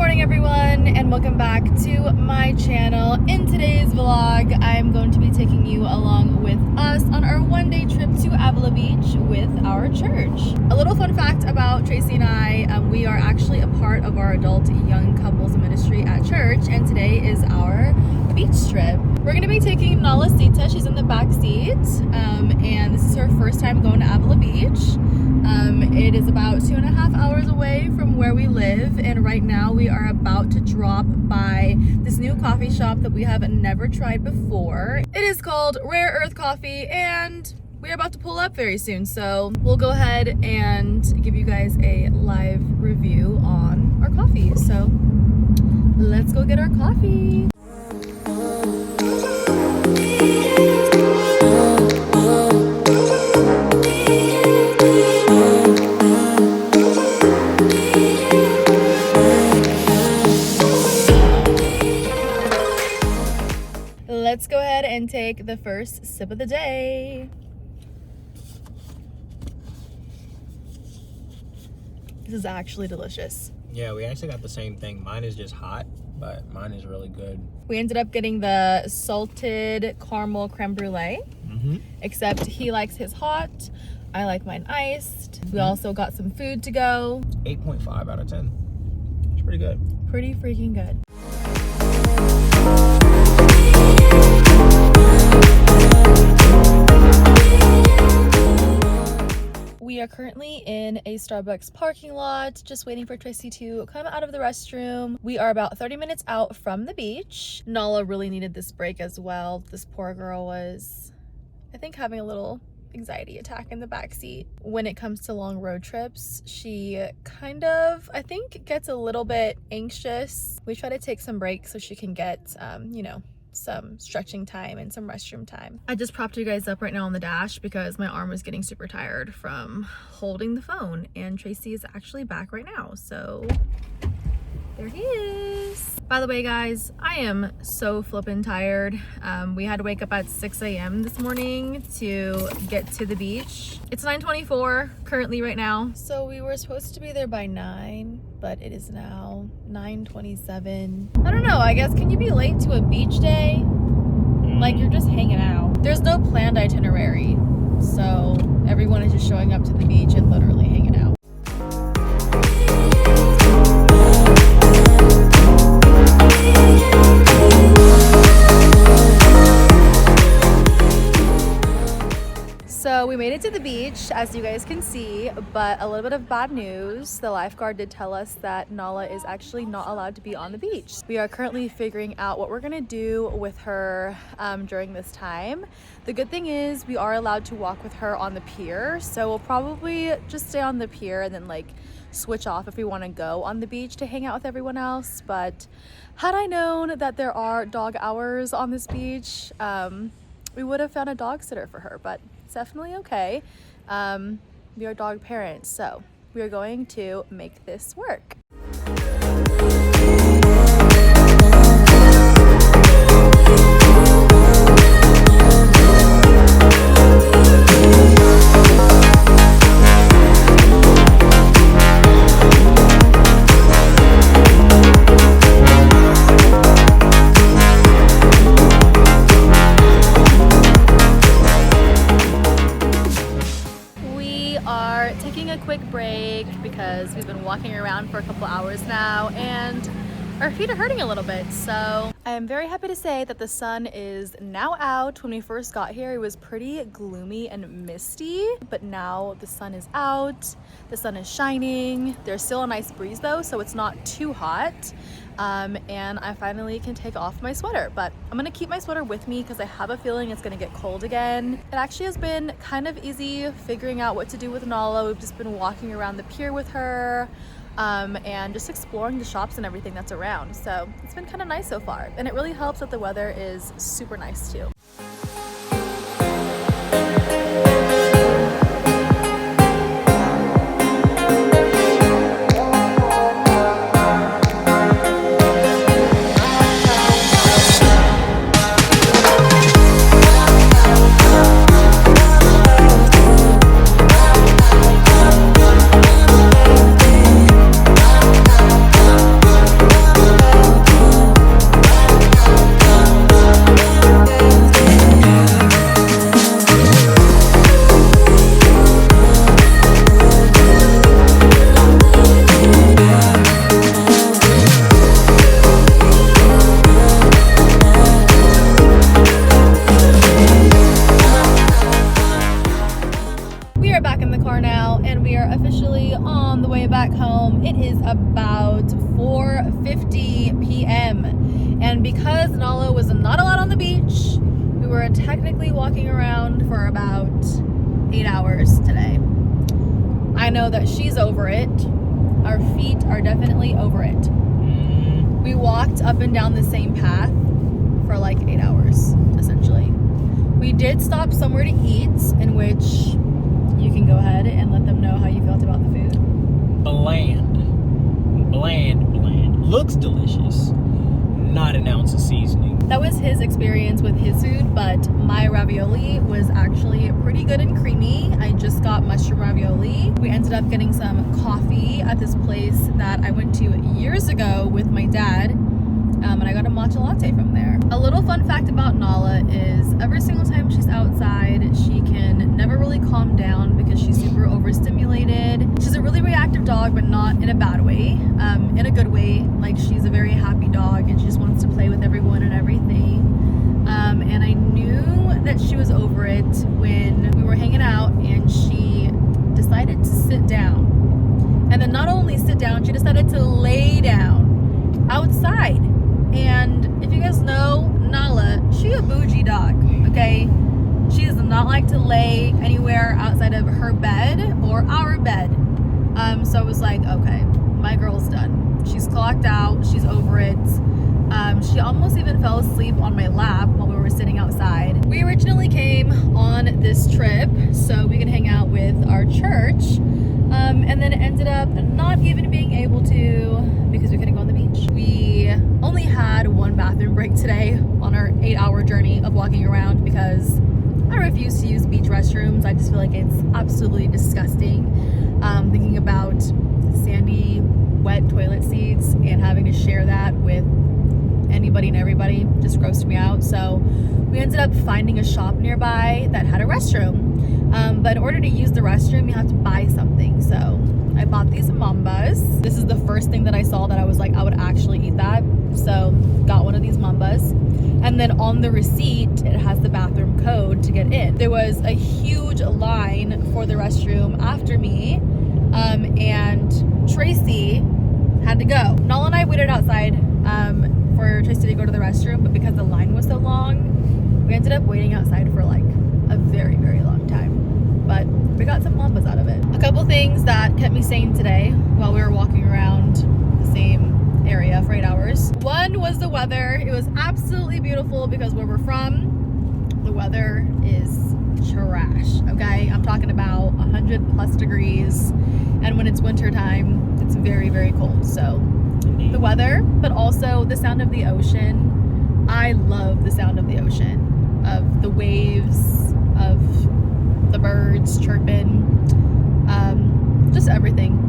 morning everyone, and welcome back to my channel. In today's vlog, I'm going to be taking you along with us on our one-day trip to Avila Beach with our church. A little fun fact about Tracy and I, we are actually a part of our adult young couples ministry at church, and today is our beach trip. We're going to be taking Nala Sita. She's in the back seat, and this is her first time going to Avila Beach. It is about 2.5 hours away from where we live, and right now we are about to drop by this new coffee shop that we have never tried before. It is called Rare Earth Coffee, and we're about to pull up very soon, so we'll go ahead and give you guys a live review on our coffee. So let's go get our coffee. Let's go ahead and take the first sip of the day. This is actually delicious. Yeah, we actually got the same thing. Mine is just hot, but mine is really good. We ended up getting the salted caramel creme brulee, except he likes his hot. I like mine iced. We also got some food to go. 8.5 out of 10. It's pretty good. Pretty freaking good. We are currently in a Starbucks parking lot, just waiting for Tracy to come out of the restroom. We are about 30 minutes out from the beach. Nala really needed this break as well. This poor girl was, I think, having a little anxiety attack in the back seat. When it comes to long road trips, she kind of, I think, gets a little bit anxious. We try to take some breaks so she can get, some stretching time and some restroom time. I just propped you guys up right now on the dash because my arm was getting super tired from holding the phone, and Tracy is actually back right now, so there he is. By the way, guys, I am so flippin' tired. We had to wake up at 6 a.m. this morning to get to the beach. It's 9:24 currently right now. So we were supposed to be there by 9, but it is now 9:27. I don't know, I guess, can you be late to a beach day? Like, you're just hanging out. There's no planned itinerary, so everyone is just showing up to the beach and literally hanging out. So we made it to the beach, as you guys can see, but a little bit of bad news. The lifeguard did tell us that Nala is actually not allowed to be on the beach. We are currently figuring out what we're gonna do with her during this time. The good thing is we are allowed to walk with her on the pier, so we'll probably just stay on the pier and then switch off if we want to go on the beach to hang out with everyone else. But had I known that there are dog hours on this beach, we would have found a dog sitter for her, but it's definitely okay. We are dog parents, so we are going to make this work. Because we've been walking around for a couple hours now and our feet are hurting a little bit. So I am very happy to say that the sun is now out. When we first got here, it was pretty gloomy and misty, but now the sun is out. The sun is shining. There's still a nice breeze though, so it's not too hot. And I finally can take off my sweater, but I'm gonna keep my sweater with me because I have a feeling it's gonna get cold again. It actually has been kind of easy figuring out what to do with Nala. We've just been walking around the pier with her, and just exploring the shops and everything that's around. So it's been kind of nice so far, and it really helps that the weather is super nice too. 6:50 p.m. And because Nala was not allowed on the beach, we were technically walking around for about 8 hours today. I know that she's over it. Our feet are definitely over it. We walked up and down the same path for like 8 hours, essentially. We did stop somewhere to eat, in which you can go ahead and let them know how you felt about the food. Bland. Looks delicious. Not an ounce of seasoning. That was his experience with his food, but my ravioli was actually pretty good and creamy. I just got mushroom ravioli. We ended up getting some coffee at this place that I went to years ago with my dad, and I got a matcha latte from there. A little fun fact about Nala is every single time she's outside, she can never really calm down because she's super overstimulated. She's a really reactive dog, but not in a bad way, in a good way. Like, she's a very happy dog and she just wants to play with everyone and everything. And I knew that she was over it when we were hanging out and she decided to sit down. And then not only sit down, she decided to lay down outside. And if you guys know Nala, she a bougie dog, okay? She does not like to lay anywhere outside of her bed or our bed. So I was like, okay, my girl's done. She's clocked out, she's over it. She almost even fell asleep on my lap while we were sitting outside. We originally came on this trip so we could hang out with our church, and then it ended up not even being able to because we couldn't go on the beach. We only had one bathroom break today on our 8-hour journey of walking around because I refuse to use beach restrooms. I just feel like it's absolutely disgusting. Thinking about sandy, wet toilet seats and having to share that with anybody and everybody just grossed me out. So we ended up finding a shop nearby that had a restroom. But in order to use the restroom, you have to buy something. So I bought these mambas. This is the first thing that I saw that I was like, I would actually eat that. So got one of these mambas. And then on the receipt, it has the bathroom code to get in. There was a huge line for the restroom after me. And Tracy had to go. Nala and I waited outside for Tracy to go to the restroom, but because the line was so long, we ended up waiting outside for like a very, very long time. But we got some mambas out of it. A couple things that kept me sane today while we were walking around the same area for 8 hours. One was the weather. It was absolutely beautiful because where we're from, the weather is trash, okay? I'm talking about 100+ degrees, and when it's winter time, it's very, very cold. So the weather, but also the sound of the ocean. I love the sound of the ocean, of the waves, of the birds chirping, just everything.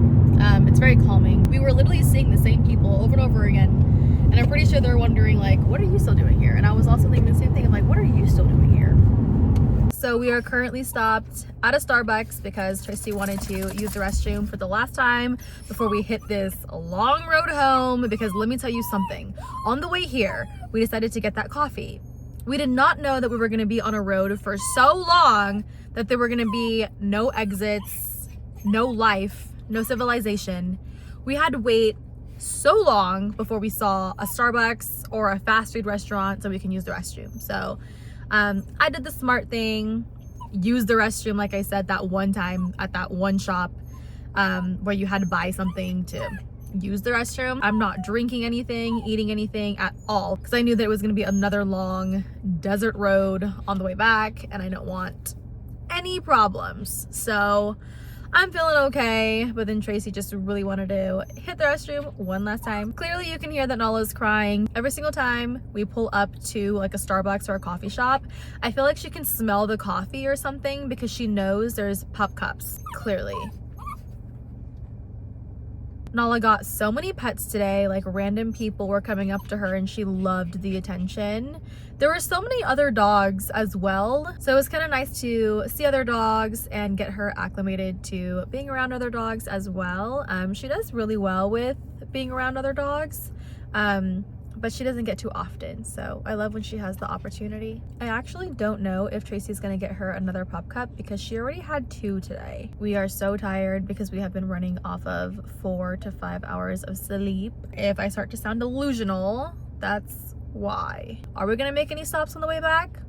It's very calming. We were literally seeing the same people over and over again, and I'm pretty sure they're wondering like, what are you still doing here? And I was also thinking the same thing. I'm like, what are you still doing here? So we are currently stopped at a Starbucks because Tracy wanted to use the restroom for the last time before we hit this long road home. Because let me tell you something, on the way here, we decided to get that coffee. We did not know that we were gonna be on a road for so long that there were gonna be no exits, no life, no civilization. We had to wait so long before we saw a Starbucks or a fast food restaurant so we can use the restroom. So I did the smart thing, used the restroom, like I said, that one time at that one shop where you had to buy something to use the restroom. I'm not drinking anything, eating anything at all, because I knew that it was going to be another long desert road on the way back, and I don't want any problems. So I'm feeling okay, but then Tracy just really wanted to hit the restroom one last time. Clearly you can hear that Nala's crying. Every single time we pull up to like a Starbucks or a coffee shop, I feel like she can smell the coffee or something because she knows there's pup cups, clearly. Nala got so many pets today, like random people were coming up to her and she loved the attention. There were so many other dogs as well, so it was kind of nice to see other dogs and get her acclimated to being around other dogs as well. She does really well with being around other dogs, but but she doesn't get too often, so I love when she has the opportunity. I actually don't know if Tracy's gonna get her another pop cup because she already had 2 today. We are so tired because we have been running off of 4 to 5 hours of sleep. If I start to sound delusional, that's why. Are we gonna make any stops on the way back?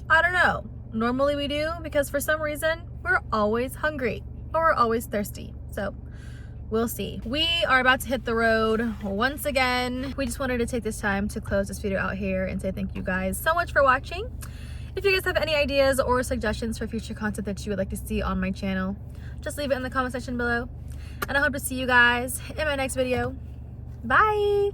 I don't know. Normally we do, because for some reason we're always hungry or we're always thirsty, so we'll see. We are about to hit the road once again. We just wanted to take this time to close this video out here and say thank you guys so much for watching. If you guys have any ideas or suggestions for future content that you would like to see on my channel, just leave it in the comment section below. And I hope to see you guys in my next video. Bye!